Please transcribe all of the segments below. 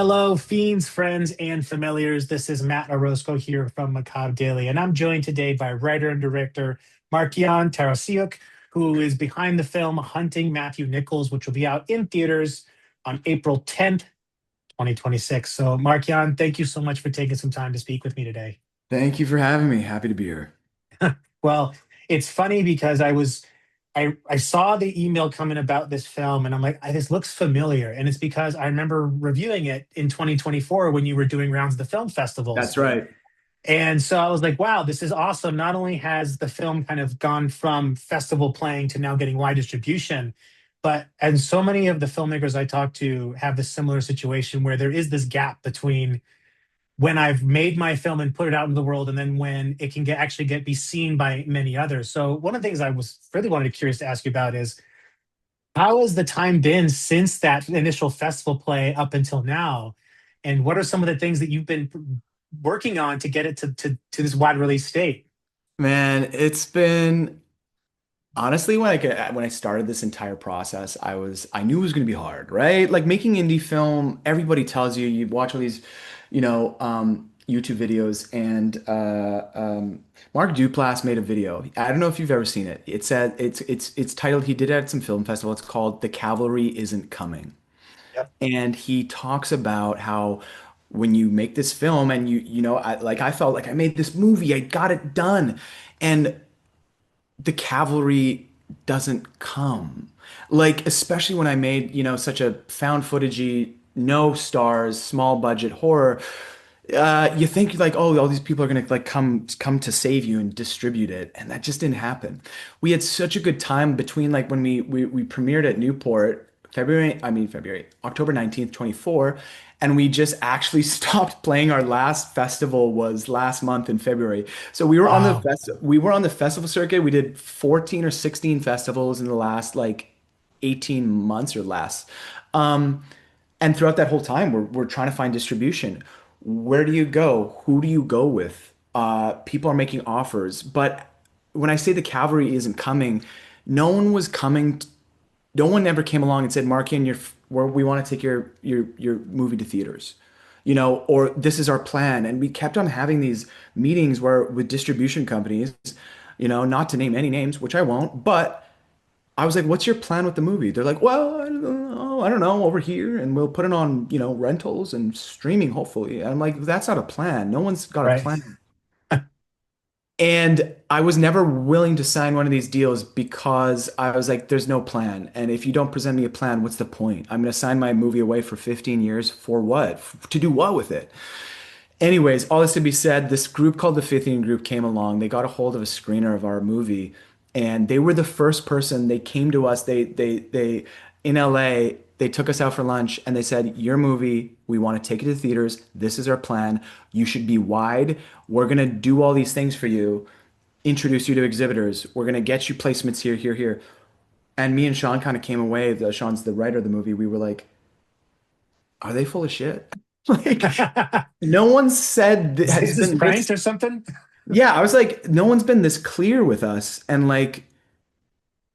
Hello, fiends, friends, and familiars. This is Matt Orozco here from Macabre Daily, and I'm joined today by writer and director Markian Tarasiuk, who is behind the film Hunting Matthew Nichols, which will be out in theaters on April 10th, 2026. So, Markian, thank you so much for taking some time to speak with me today. Thank you for having me. Happy to be here. Well, it's funny because I saw the email coming about this film and I'm like, this looks familiar. And it's because I remember reviewing it in 2024 when you were doing rounds of the film festivals. That's right. And so I was like, wow, this is awesome. Not only has the film kind of gone from festival playing to now getting wide distribution, but and so many of the filmmakers I talk to have this similar situation where there is this gap between when I've made my film and put it out into the world, and then when it can get be seen by many others. So one of the things I was really wanted to curious to ask you about is how has the time been since that initial festival play up until now, and what are some of the things that you've been working on to get it to this wide release state? Man, it's been honestly when I started this entire process, I knew it was going to be hard, right? Like making indie film, everybody tells you you watch all these, YouTube videos and Mark Duplass made a video. I don't know if you've ever seen it. It said it's titled he did it at some film festival. It's called The Cavalry Isn't Coming. Yep. And he talks about how when you make this film and I felt like I made this movie, I got it done, and the cavalry doesn't come. Like especially when I made, such a found footagey, no stars, small budget horror, you think like, oh, all these people are gonna like come to save you and distribute it, and that just didn't happen. We had such a good time between like when we premiered at Newport, February, October 19th, 24, and we just actually stopped playing. Our last festival was last month in February. So Wow. we were on the festival circuit. We did 14 or 16 festivals in the last like 18 months or less. Um, and throughout that whole time, we're trying to find distribution. Where do you go? Who do you go with? People are making offers, but when I say the cavalry isn't coming, no one was coming. No one ever came along and said, "Markian, we want to take your movie to theaters," or "This is our plan." And we kept on having these meetings where with distribution companies, not to name any names, which I won't, but I was like, "What's your plan with the movie?" They're like, "Well, I don't know, over here, and we'll put it on, rentals and streaming, hopefully." And I'm like, "That's not a plan. No one's got a Right. plan." And I was never willing to sign one of these deals because I was like, there's no plan. And if you don't present me a plan, what's the point? I'm going to sign my movie away for 15 years for what? To do what with it? Anyways, all this to be said, this group called the 15 Group came along. They got a hold of a screener of our movie, and they were the first person. They came to us. They in LA. They took us out for lunch, and they said, "Your movie. We want to take it to theaters. This is our plan. You should be wide. We're gonna do all these things for you. Introduce you to exhibitors. We're gonna get you placements here, here, here." And me and Sean kind of came away. Sean's the writer of the movie. We were like, "Are they full of shit?" Like, no one said has Is this been pranked this. or something? Yeah, I was like, no one's been this clear with us and like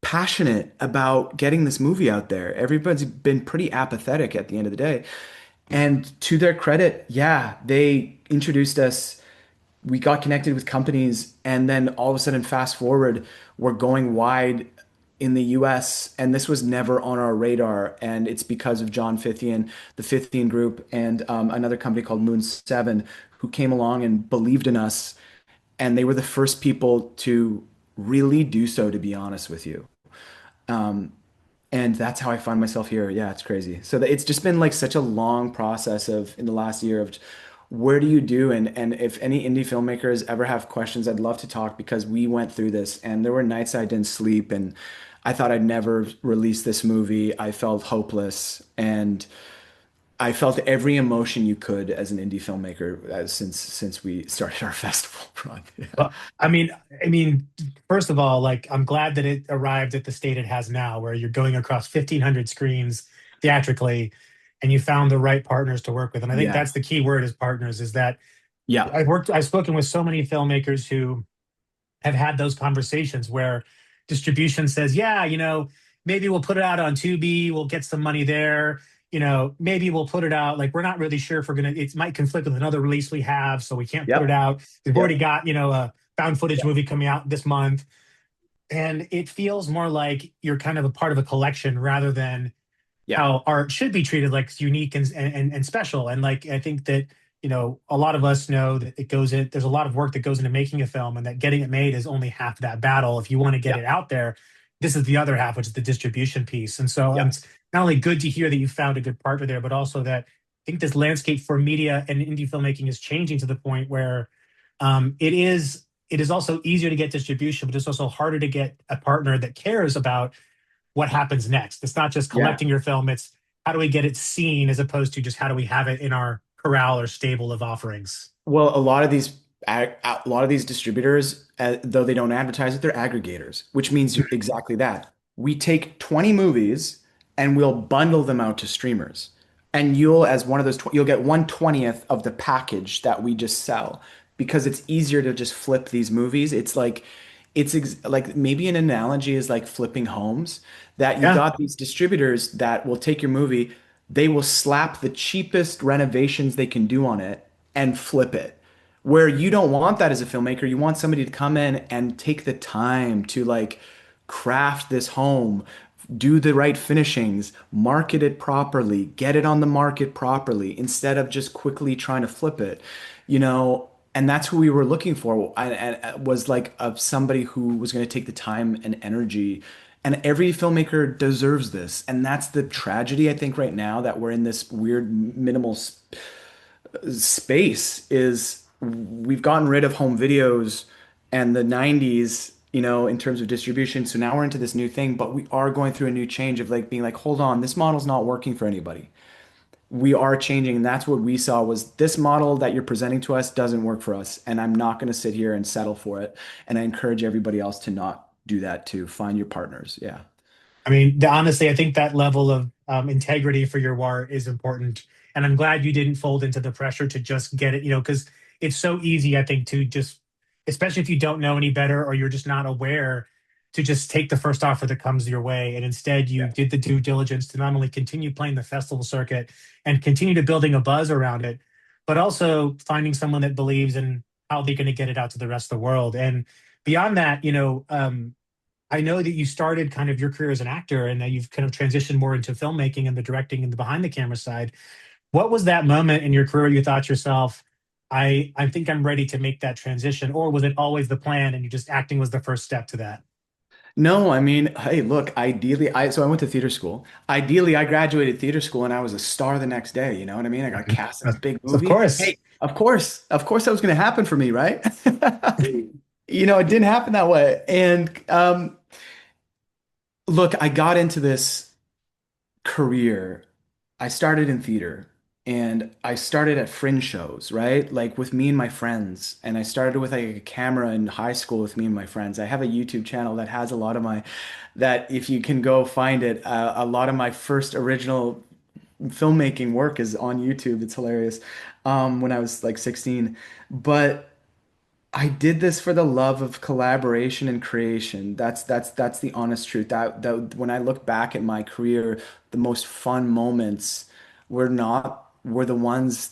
passionate about getting this movie out there. Everybody's been pretty apathetic at the end of the day. And to their credit, yeah, they introduced us. We got connected with companies, and then all of a sudden, fast forward, we're going wide in the US, and this was never on our radar. And it's because of John Fithian, the Fithian Group, and another company called Moon 7, who came along and believed in us. And they were the first people to really do so, to be honest with you. Um, and that's how I find myself here. Yeah, it's crazy. So it's just been like such a long process of in the last year of where do you do and if any indie filmmakers ever have questions, I'd love to talk because we went through this and there were nights I didn't sleep and I thought I'd never release this movie. I felt hopeless and I felt every emotion you could as an indie filmmaker since we started our festival run. Yeah. Well, I mean, first of all, like I'm glad that it arrived at the state it has now, where you're going across 1,500 screens theatrically, and you found the right partners to work with. And I think Yeah. that's the key word is partners. Is that Yeah. I've spoken with so many filmmakers who have had those conversations where distribution says, yeah, maybe we'll put it out on Tubi, we'll get some money there. maybe we'll put it out. Like, we're not really sure if it might conflict with another release we have, so we can't put it Yep. out. We've already Yep. got, a found footage Yep. movie coming out this month. And it feels more like you're kind of a part of a collection rather than Yeah. how art should be treated, like it's unique and special. And like, I think that, a lot of us know that there's a lot of work that goes into making a film, and that getting it made is only half that battle. If you want to get Yeah. it out there, this is the other half, which is the distribution piece. And so Yeah. it's not only good to hear that you found a good partner there, but also that I think this landscape for media and indie filmmaking is changing to the point where it is also easier to get distribution, but it's also harder to get a partner that cares about what happens next. It's not just Yeah. collecting your film, it's how do we get it seen as opposed to just how do we have it in our corral or stable of offerings. Well, a lot of these distributors, though they don't advertise it, they're aggregators, which means exactly that. We take 20 movies and we'll bundle them out to streamers. And you'll, as one of those, you'll get 1/20th of the package that we just sell because it's easier to just flip these movies. Like maybe an analogy is like flipping homes, that you Yeah. got these distributors that will take your movie, they will slap the cheapest renovations they can do on it and flip it. Where you don't want that as a filmmaker, you want somebody to come in and take the time to like craft this home, do the right finishings, market it properly, get it on the market properly, instead of just quickly trying to flip it, and that's who we were looking for. And was like somebody who was going to take the time and energy. And every filmmaker deserves this. And that's the tragedy, I think, right now that we're in this weird minimal space is we've gotten rid of home videos and the 90s, in terms of distribution. So now we're into this new thing, but we are going through a new change of like being like, hold on, this model's not working for anybody. We are changing, and that's what we saw was this model that you're presenting to us doesn't work for us, and I'm not going to sit here and settle for it. And I encourage everybody else to not do that too. Find your partners. Yeah. I mean, honestly, I think that level of integrity for your art is important. And I'm glad you didn't fold into the pressure to just get it, because it's so easy, I think, to just, especially if you don't know any better or you're just not aware, to just take the first offer that comes your way. And instead, you Yeah. did the due diligence to not only continue playing the festival circuit and continue to building a buzz around it, but also finding someone that believes in how they're going to get it out to the rest of the world. And beyond that, I know that you started kind of your career as an actor and that you've kind of transitioned more into filmmaking and the directing and the behind the camera side. What was that moment in your career you thought to yourself, I think I'm ready to make that transition? Or was it always the plan and you just acting was the first step to that? No, I mean, hey, look, ideally, I went to theater school. Ideally, I graduated theater school and I was a star the next day. You know what I mean? I got cast in this big Of movie. course. Hey, of course, that was going to happen for me, right? It didn't happen that way. And look, I got into this career. I started in theater and I started at fringe shows, right? Like with me and my friends. And I started with like a camera in high school with me and my friends. I have a YouTube channel that has a lot of that if you can go find it, a lot of my first original filmmaking work is on YouTube. It's hilarious. When I was like 16. But I did this for the love of collaboration and creation. That's the honest truth. That when I look back at my career, the most fun moments were the ones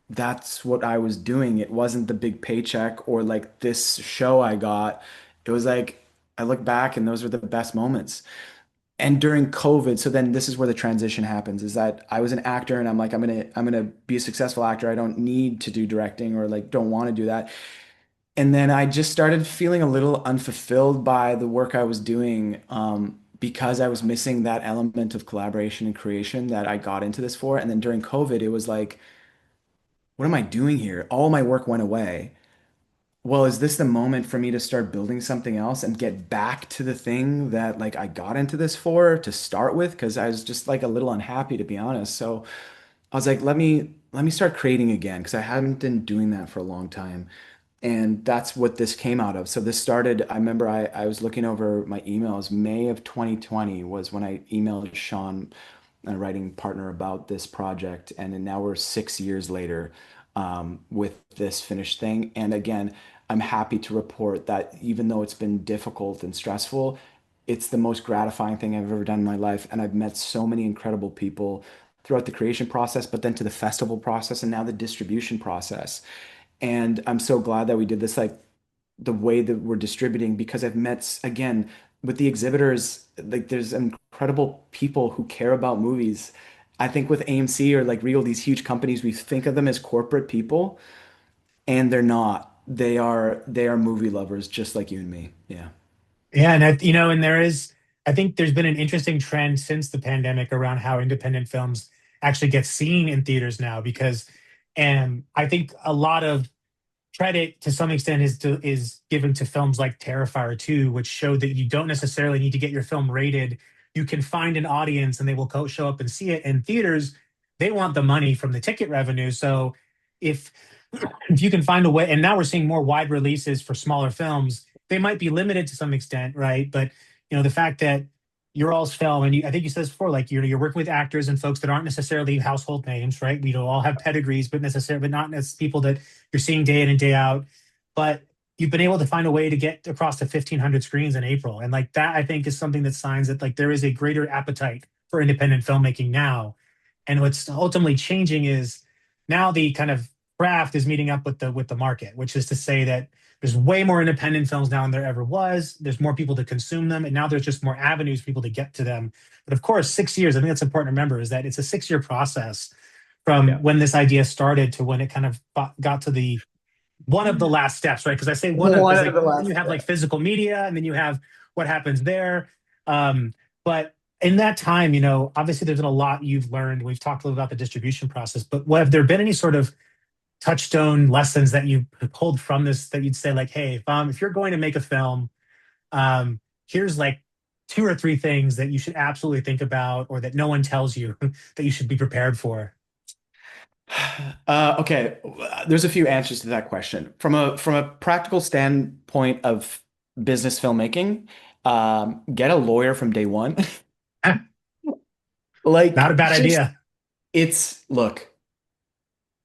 that's what I was doing. It wasn't the big paycheck or like this show I got. It was like I look back and those were the best moments. And during COVID, so then this is where the transition happens, is that I was an actor and I'm like, I'm gonna be a successful actor. I don't need to do directing or like don't want to do that. And then I just started feeling a little unfulfilled by the work I was doing, because I was missing that element of collaboration and creation that I got into this for. And then during COVID, it was like, what am I doing here? All my work went away. Well, is this the moment for me to start building something else and get back to the thing that like I got into this for to start with? Because I was just like a little unhappy, to be honest. So I was like, let me start creating again because I hadn't been doing that for a long time. And that's what this came out of. So this started, I remember I was looking over my emails. May of 2020 was when I emailed Sean, a writing partner, about this project. And then now we're 6 years later, with this finished thing. And again, I'm happy to report that even though it's been difficult and stressful, it's the most gratifying thing I've ever done in my life. And I've met so many incredible people throughout the creation process, but then to the festival process and now the distribution process. And I'm so glad that we did this, like the way that we're distributing, because I've met again with the exhibitors, like there's incredible people who care about movies. I think with AMC or like Regal, these huge companies, we think of them as corporate people, and they're not. They are movie lovers just like you and me. Yeah. Yeah, and and I think there's been an interesting trend since the pandemic around how independent films actually get seen in theaters now because, and I think a lot of credit to some extent is given to films like Terrifier 2, which showed that you don't necessarily need to get your film rated. You can find an audience and they will show up and see it. And theaters, they want the money from the ticket revenue. So if if you can find a way, and now we're seeing more wide releases for smaller films, they might be limited to some extent, right? But the fact that your all's film, and I think you said this before, like you're working with actors and folks that aren't necessarily household names, right? We don't all have pedigrees, but not as people that you're seeing day in and day out. But you've been able to find a way to get across to 1,500 screens in April, and like that, I think is something that signs that like there is a greater appetite for independent filmmaking now. And what's ultimately changing is now the kind of craft is meeting up with the market, which is to say that there's way more independent films now than there ever was. There's more people to consume them, and now there's just more avenues for people to get to them. But of course, 6 years, I think that's important to remember, is that it's a 6 year process from Yeah. when this idea started to when it kind of got to the one of the last steps, right? Because I say one of, One because of like the then you last. have like physical media, and then you have what happens there. But in that time, obviously there's been a lot you've learned. We've talked a little about the distribution process, but have there been any sort of touchstone lessons that you pulled from this that you'd say like, hey, if you're going to make a film, here's like two or three things that you should absolutely think about or that no one tells you that you should be prepared for? Okay, there's a few answers to that question. From a practical standpoint of business filmmaking, get a lawyer from day one. Not a Like, bad just idea. look,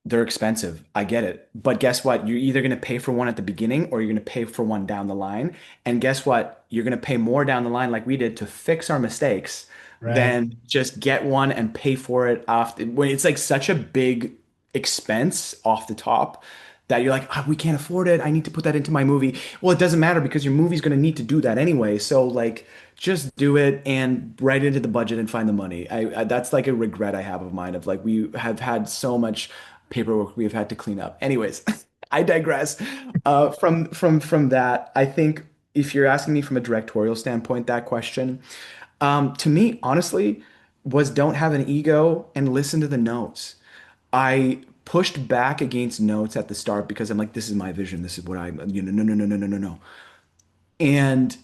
they're expensive. I get it. But guess what? You're either going to pay for one at the beginning or you're going to pay for one down the line. And guess what? You're going to pay more down the line, like we did, to fix our mistakes Right. than just get one and pay for it off. When it's like such a big expense off the top that you're like, "Ah, we can't afford it. I need to put that into my movie." Well, it doesn't matter because your movie's going to need to do that anyway. So like, just do it and write into the budget and find the money. That's like a regret I have of mine of like we have had so much paperwork we have had to clean up. Anyways, I digress. From that, I think if you're asking me from a directorial standpoint, that question, to me, honestly, was don't have an ego and listen to the notes. I pushed back against notes at the start because I'm like, this is my vision. This is what no, no, no, no, no, no, no. And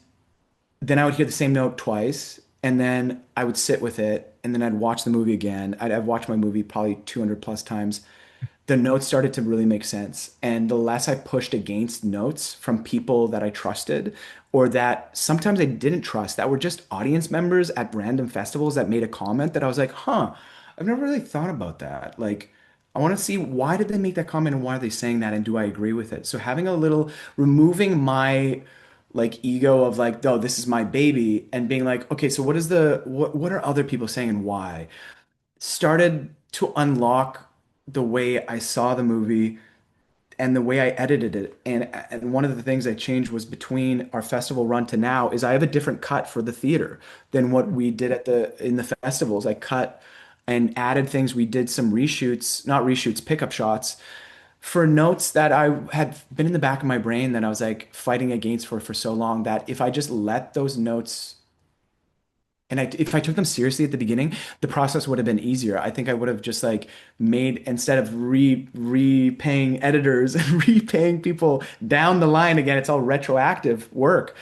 then I would hear the same note twice, and then I would sit with it, and then I'd watch the movie again. I've watched my movie probably 200 plus times. The notes started to really make sense. And the less I pushed against notes from people that I trusted or that sometimes I didn't trust, that were just audience members at random festivals that made a comment that I was like, huh, I've never really thought about that. Like, I want to see why did they make that comment and why are they saying that and do I agree with it? So having a little removing my like ego of like, oh, this is my baby and being like, okay, so what are other people saying and why? Started to unlock the way I saw the movie and the way I edited it. And one of the things I changed was between our festival run to now is I have a different cut for the theater than what we did at the in the festivals. I cut and added things. We did some reshoots, not reshoots, pickup shots for notes that I had been in the back of my brain that I was like fighting against for so long that if I just let those notes and if I took them seriously at the beginning, the process would have been easier. I think I would have just like made instead of repaying editors and repaying people down the line again, it's all retroactive work.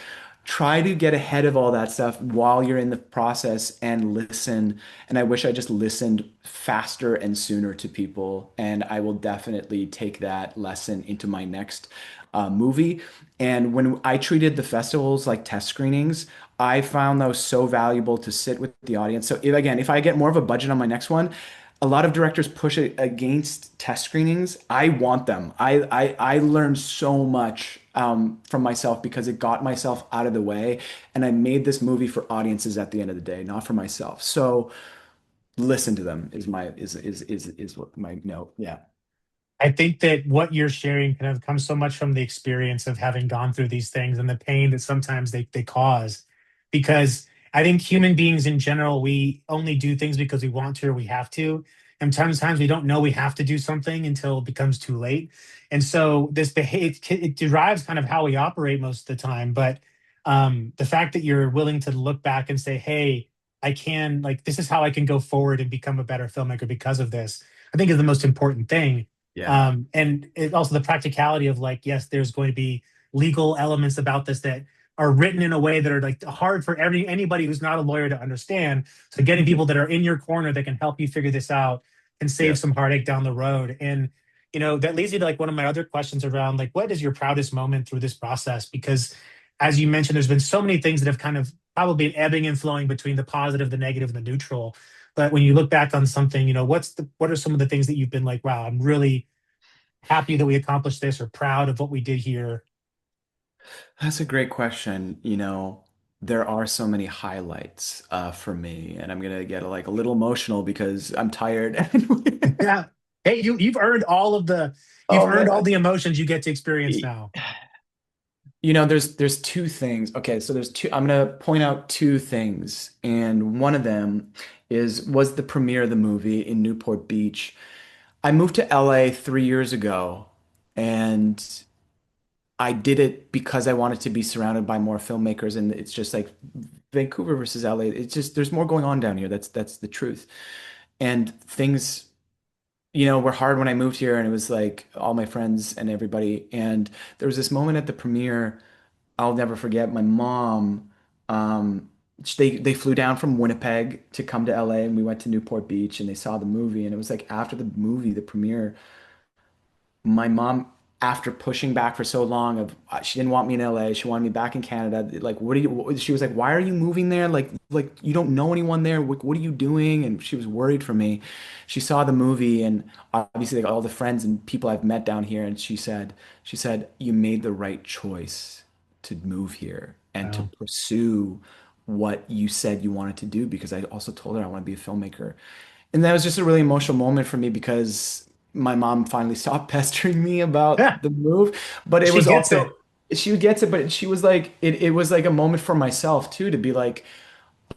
Try to get ahead of all that stuff while you're in the process and listen. And I wish I just listened faster and sooner to people. And I will definitely take that lesson into my next movie. And when I treated the festivals like test screenings, I found those so valuable to sit with the audience. So if I get more of a budget on my next one, a lot of directors push it against test screenings. I want them. I learned so much from myself because it got myself out of the way, and I made this movie for audiences at the end of the day, not for myself. So listen to them is my is what my note. Yeah. I think that what you're sharing kind of comes so much from the experience of having gone through these things and the pain that sometimes they cause. Because I think human beings in general, we only do things because we want to or we have to. And sometimes we don't know we have to do something until it becomes too late. And so this behavior, it derives kind of how we operate most of the time. But the fact that you're willing to look back and say, hey, I can, like, this is how I can go forward and become a better filmmaker because of this, I think is the most important thing. Yeah. And it, also the practicality of like, yes, there's going to be legal elements about this that are written in a way that are like hard for anybody who's not a lawyer to understand. So getting people that are in your corner that can help you figure this out can Yeah. save some heartache down the road. And that leads me to like one of my other questions around like, what is your proudest moment through this process? Because as you mentioned, there's been so many things that have kind of probably been ebbing and flowing between the positive, the negative, and the neutral. But when you look back on something, what are some of the things that you've been like, wow, I'm really happy that we accomplished this or proud of what we did here? That's a great question. There are so many highlights for me, and I'm gonna get like a little emotional because I'm tired. Yeah. Hey, you've Oh earned all man. the emotions you get to experience now. There's two things. Okay, so there's two. I'm gonna point out two things, and one of them was the premiere of the movie in Newport Beach. I moved to LA 3 years ago, and I did it because I wanted to be surrounded by more filmmakers, and it's just like Vancouver versus LA. It's just there's more going on down here. That's the truth. And things, were hard when I moved here, and it was like all my friends and everybody. And there was this moment at the premiere I'll never forget. My mom, they flew down from Winnipeg to come to LA, and we went to Newport Beach, and they saw the movie. And it was like after the movie, the premiere, my mom, after pushing back for so long of she didn't want me in LA, she wanted me back in Canada. Like, she was like, why are you moving there? Like you don't know anyone there. What are you doing? And she was worried for me. She saw the movie, and obviously like all the friends and people I've met down here, and she said, you made the right choice to move here and to Wow. pursue what you said you wanted to do, because I also told her I want to be a filmmaker. And that was just a really emotional moment for me because my mom finally stopped pestering me about Yeah, the move. But it she was gets also, it. she gets it, but she was like, it was like a moment for myself too, to be like,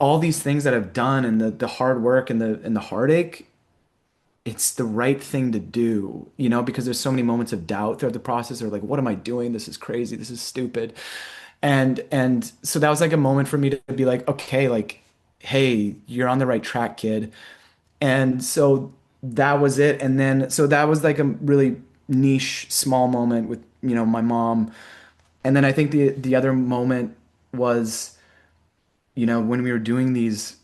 all these things that I've done and the hard work and the heartache, it's the right thing to do, because there's so many moments of doubt throughout the process, or like, what am I doing? This is crazy. This is stupid. And so that was like a moment for me to be like, okay, like, hey, you're on the right track, kid. And so that was it. And then, so that was like a really niche, small moment with, my mom. And then I think the other moment was, when we were doing these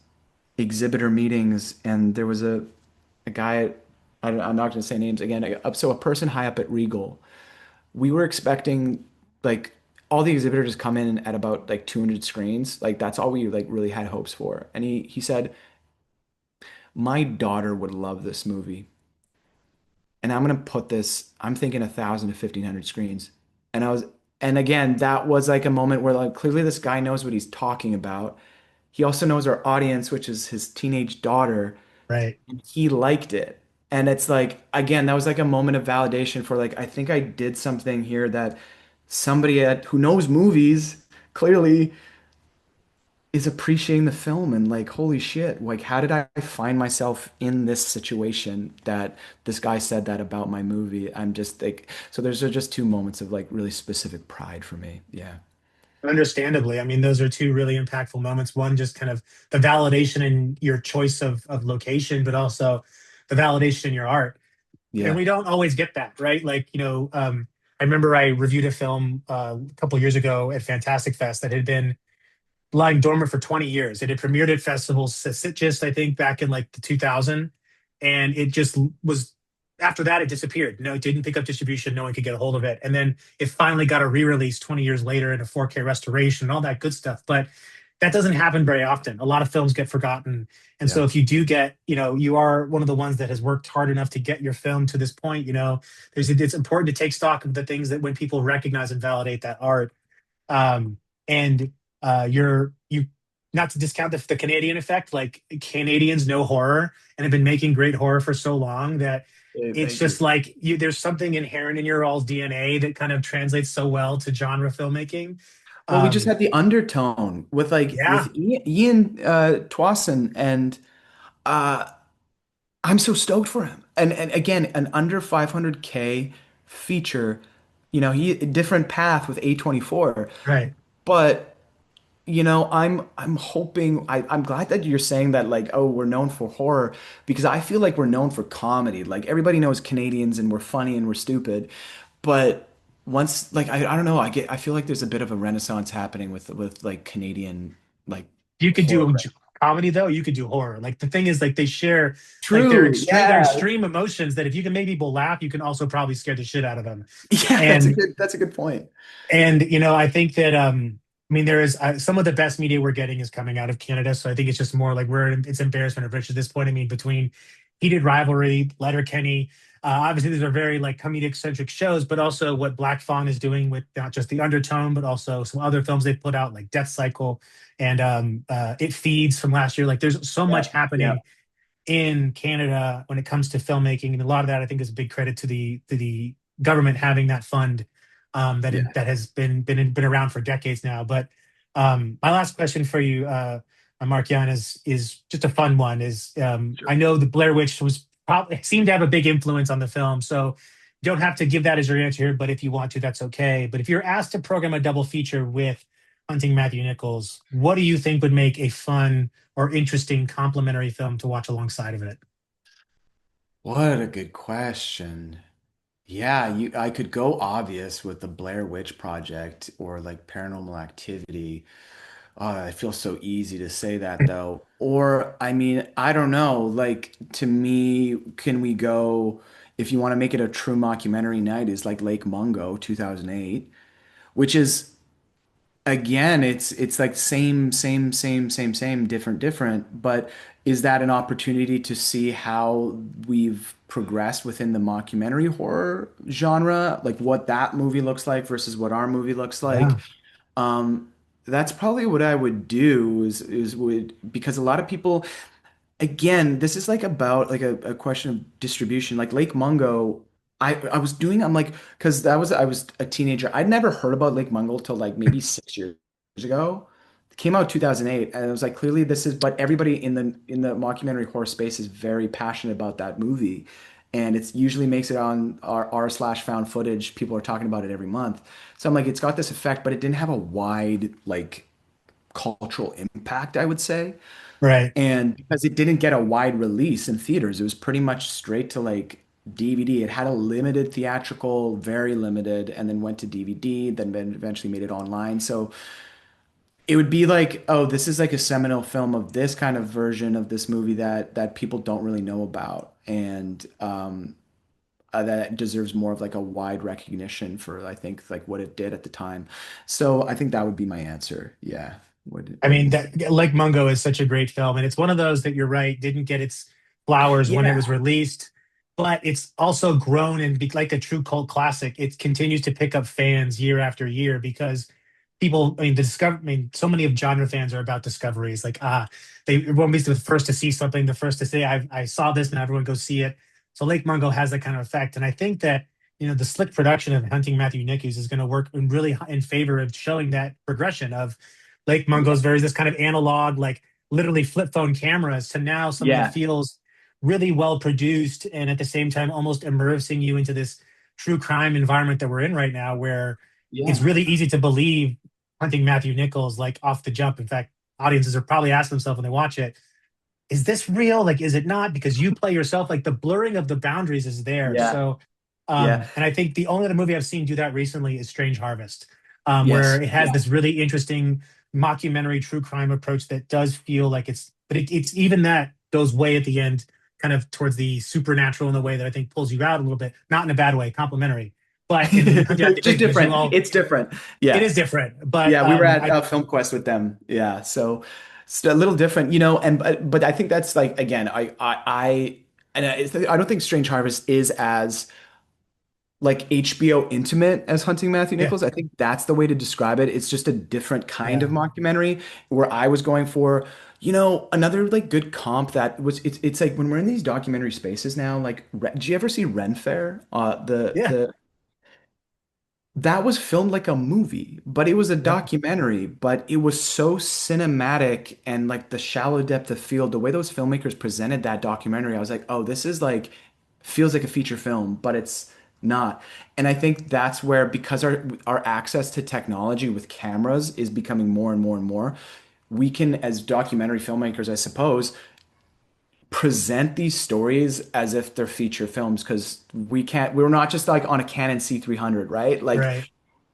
exhibitor meetings, and there was a guy, I'm not going to say names again. So a person high up at Regal, we were expecting like all the exhibitors to come in at about like 200 screens. Like that's all we like really had hopes for. And he said, my daughter would love this movie. And I'm gonna put this, I'm thinking 1,000 to 1,500 screens. And I was, and again, that was like a moment where like clearly this guy knows what he's talking about. He also knows our audience, which is his teenage daughter, Right. and he liked it. And it's like, again, that was like a moment of validation for like, I think I did something here that who knows movies clearly is appreciating the film, and like, holy shit, like, how did I find myself in this situation that this guy said that about my movie? I'm just like, so there's just two moments of like really specific pride for me. Yeah. Understandably, I mean, those are two really impactful moments. One, just kind of the validation in your choice of location, but also the validation in your art. And Yeah. we don't always get that, right? Like, I remember I reviewed a film a couple years ago at Fantastic Fest that had been lying dormant for 20 years. It had premiered at festivals just, I think, back in like the 2000. And it just was, after that, it disappeared. No, it didn't pick up distribution. No one could get a hold of it. And then it finally got a re release 20 years later in a 4K restoration and all that good stuff. But that doesn't happen very often. A lot of films get forgotten. And Yeah. so if you do get, you are one of the ones that has worked hard enough to get your film to this point, it's important to take stock of the things that when people recognize and validate that art, and you not to discount the Canadian effect, like Canadians know horror and have been making great horror for so long that it's Thank you. just like there's something inherent in your all's DNA that kind of translates so well to genre filmmaking. Well, we just Um, had the undertone with yeah, Ian Twasson, and uh I'm so stoked for him. And again, an under 500K feature, he different path with A24, right. but I'm hoping I'm glad that you're saying that, like, oh, we're known for horror, because I feel like we're known for comedy. Like everybody knows Canadians and we're funny and we're stupid. But once, like, I don't know, I feel like there's a bit of a renaissance happening with like Canadian, like, You could horror. do comedy though. You could do horror. Like the thing is, like they share like True. their Yeah. extreme emotions that if you can make people laugh, you can also probably scare the shit out of them. Yeah, And that's a good point. I think that I mean there is some of the best media we're getting is coming out of Canada. So I think it's just more like it's embarrassment of riches at this point. I mean, between Heated Rivalry, Letterkenny, obviously these are very like comedic centric shows, but also what Black Fawn is doing with not just the undertone, but also some other films they put out like Death Cycle and It Feeds from last year. Like there's so Yeah. much Yeah. happening in Canada when it comes to filmmaking, and a lot of that I think is a big credit to the government having that fund Yeah. that has been around for decades now. But my last question for you, Markian, is just a fun one. Is I Sure. know the Blair Witch was probably seemed to have a big influence on the film, so you don't have to give that as your answer here. But if you want to, that's okay. But if you're asked to program a double feature with Hunting Matthew Nichols, what do you think would make a fun or interesting complementary film to watch alongside of it? What a good question. Yeah, I could go obvious with the Blair Witch Project or like Paranormal Activity. It feels so easy to say that though. Or I mean, I don't know. Like to me, can we go, if you want to make it a true mockumentary night, is like Lake Mungo 2008, which is, again, it's like same, different. But is that an opportunity to see how we've progressed within the mockumentary horror genre? Like what that movie looks like versus what our movie looks like? Yeah, Um, that's probably what I would do is would, because a lot of people, again, this is like about like a question of distribution. Like Lake Mungo, I'm like, because I was a teenager. I'd never heard about Lake Mungo till like maybe 6 years ago. It came out 2008, and it was like clearly this is, but everybody in the mockumentary horror space is very passionate about that movie, and it's usually makes it on r slash found footage. People are talking about it every month. So I'm like, it's got this effect, but it didn't have a wide like cultural impact, I would say. right, And because it didn't get a wide release in theaters, it was pretty much straight to like DVD. It had a limited theatrical, very limited, and then went to DVD, then eventually made it online. So it would be like, oh, this is like a seminal film of this kind of version of this movie that people don't really know about, and that deserves more of like a wide recognition for, I think, like what it did at the time. So I think that would be my answer. Yeah. I What do mean, you think? that Lake Mungo is such a great film, and it's one of those that you're right didn't get its flowers when it was Yeah. released, but it's also grown and be like a true cult classic. It continues to pick up fans year after year because people. I mean, I mean, so many of genre fans are about discoveries. Like, everyone was the first to see something, the first to say, I saw this," and everyone go see it. So Lake Mungo has that kind of effect, and I think that the slick production of Hunting Matthew Nichols is going to work in favor of showing that progression of Lake Mungo's very this kind of analog, like literally flip phone cameras to now something that Yeah. feels really well produced and at the same time almost immersing you into this true crime environment that we're in right now, where it's Yeah. really easy to believe Hunting Matthew Nichols like off the jump. In fact, audiences are probably asking themselves when they watch it, is this real? Like, is it not? Because you play yourself, like the blurring of the boundaries is there. Yeah. So, Yeah. and I think the only other movie I've seen do that recently is Strange Harvest, where Yes. it has Yeah. this really interesting mockumentary true crime approach that does feel like it's even that goes way at the end, kind of towards the supernatural in a way that I think pulls you out a little bit, not in a bad way, complimentary. But in Hunting Out the Just Nichols, different. It's different. it Yeah. is different. But Yeah. We were at I Film Quest with them. Yeah. So it's a little different. And but I think that's like, again, I don't think Strange Harvest is as like HBO Intimate as Hunting Matthew Yeah, Nichols. I think that's the way to describe it. It's just a different kind of yeah, mockumentary where I was going for, another like good comp that was it's like when we're in these documentary spaces now, like did you ever see Ren Fair? yeah, The that was filmed like a movie, but it was a yep, documentary, but it was so cinematic and like the shallow depth of field, the way those filmmakers presented that documentary, I was like, oh, this is like feels like a feature film, but it's not. And I think that's where because our access to technology with cameras is becoming more and more and more, we can, as documentary filmmakers, I suppose, present these stories as if they're feature films because we're not just like on a Canon C300, right? Like right.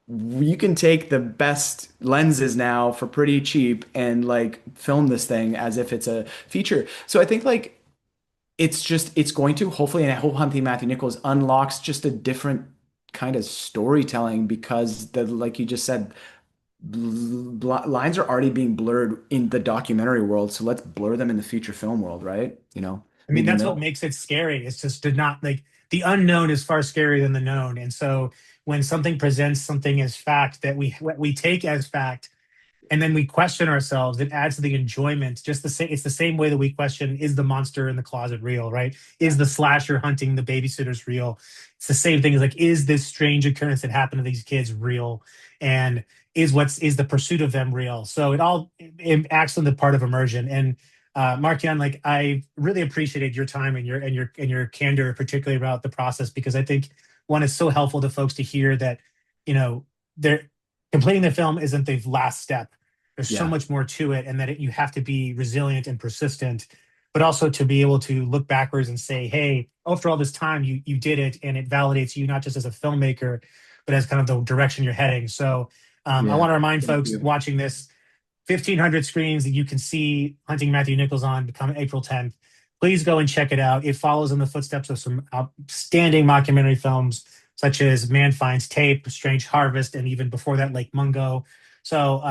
you can take the best lenses now for pretty cheap and like film this thing as if it's a feature. So I think like it's going to hopefully, and I hope Hunting Matthew Nichols unlocks just a different kind of storytelling because the like you just said, lines are already being blurred in the documentary world. So let's blur them in the feature film world, right? I Meet mean, in the that's what middle. makes it scary. It's just to not like the unknown is far scarier than the known. And so when something presents something as fact that we take as fact, and then we question ourselves, it adds to the enjoyment. Just the same, it's the same way that we question: is the monster in the closet real? Right? Is the slasher hunting the babysitters real? It's the same thing. As like, is this strange occurrence that happened to these kids real? And is the pursuit of them real? So it acts on the part of immersion. And Markian, like I really appreciated your time and your candor, particularly about the process, because I think one is so helpful to folks to hear that they're completing the film isn't the last step. There's so Yeah. much more to it, and that you have to be resilient and persistent, but also to be able to look backwards and say, "Hey, after all this time, you did it, and it validates you not just as a filmmaker, but as kind of the direction you're heading." So, I Yeah. want to remind Thank folks you. watching this 1,500 screens that you can see Hunting Matthew Nichols on come April 10th. Please go and check it out. It follows in the footsteps of some outstanding mockumentary films such as Man Finds Tape, Strange Harvest, and even before that, Lake Mungo. So,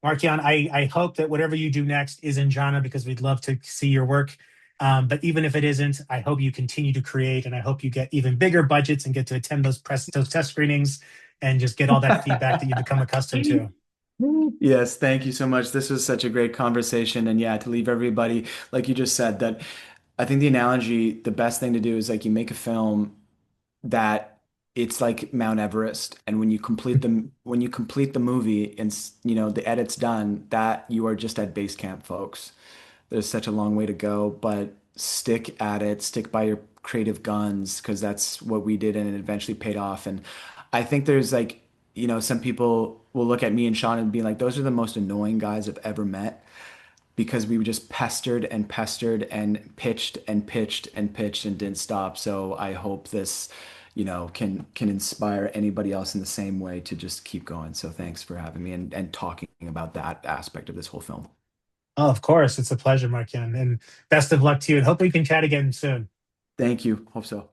Markian, I hope that whatever you do next is in genre because we'd love to see your work. But even if it isn't, I hope you continue to create, and I hope you get even bigger budgets and get to attend those test screenings and just get all that feedback that you become accustomed to. Yes, thank you so much. This was such a great conversation. And yeah, to leave everybody, like you just said, that I think the analogy, the best thing to do is like you make a film that it's like Mount Everest. And when you complete the movie and the edit's done, that you are just at base camp, folks. There's such a long way to go, but stick at it, stick by your creative guns, because that's what we did and it eventually paid off. And I think there's like, some people will look at me and Sean and be like, those are the most annoying guys I've ever met because we were just pestered and pitched and pitched and pitched and didn't stop. So I hope this, can inspire anybody else in the same way to just keep going. So thanks for having me and talking about that aspect of this whole film. Oh, of course. It's a pleasure, Markian. And best of luck to you. And hopefully we can chat again soon. Thank you. Hope so.